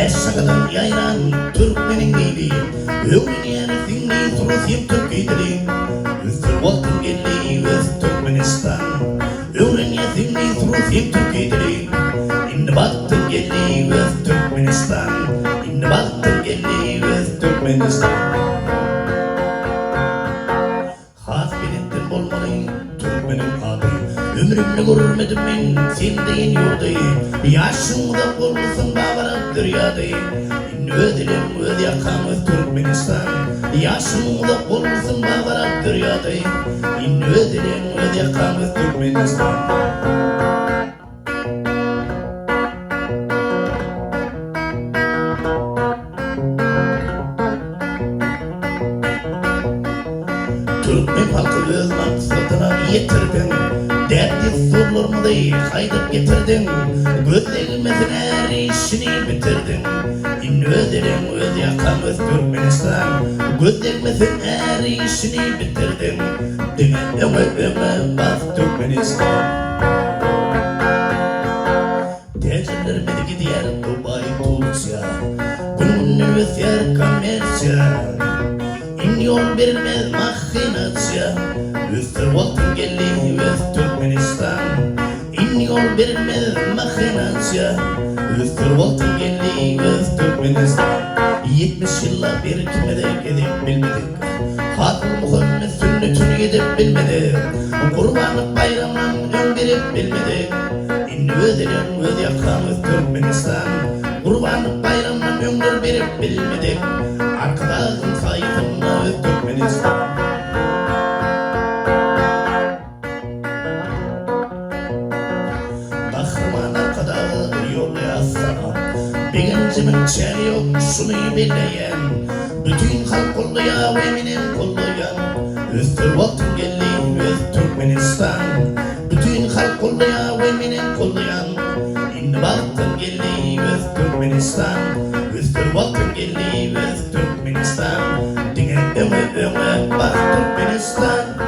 Eşşakadan yayran Türkmenin giydi Öğreniyeni dinli Turuzim Türkiye'diri Üstür vaktin geldi ve Turkmenistan Öğreniyeni dinli Turuzim Türkiye'diri İnne baktın geldi ve Turkmenistan İnne baktın geldi ve Turkmenistan Has bilettin bolmalı Türkmenin adı Ömrümünü görmedim ben sendeyin yurdayı Yaşımda olmasın bavarıp dünyadayı Ödelim öde yakamız Turkmenistan Yaşımda olmasın bavarıp dünyadayı Ödelim öde yakamız Turkmenistan Türkmen halkı öz maksatına yetirdin Derdi zorlarımı da kaydıp getirdin Gözlerimizin her işini bitirdin Ödelim öde yakamız Turkmenistan Gözlerimizin her işini bitirdin Öme bak Turkmenistan Tecrübelerime gidiyor Dubai Turkya Günün yer kamerya İnyon verilmez makinasya Üstür vaktin geldi ve Turkmenistan İnyon verilmez makinasya Üstür vaktin geldi ve Turkmenistan 70 yılla bir kimede gidip bilmedik Hatun Muhammed sünnetini gidip bilmedik Kurbanlık bayramdan gönderip bilmedik Ödelim öde yakamız Turkmenistan Kurbanlık bayramdan gönderip bilmedik Arkadaşın sayısında ve Turkmenistan Kahraman arkadaşı yol yazsana Bir gencimin çeli yok şunu bileyen Bütün halk kollayan eminim kollayan Üstür vaktin geldi ve Turkmenistan Bütün halk kollayan eminim kollayan İnne vaktin geldi ve Turkmenistan Üstür vaktin geldi ve Turkmenistan Dinle öme bak Turkmenistan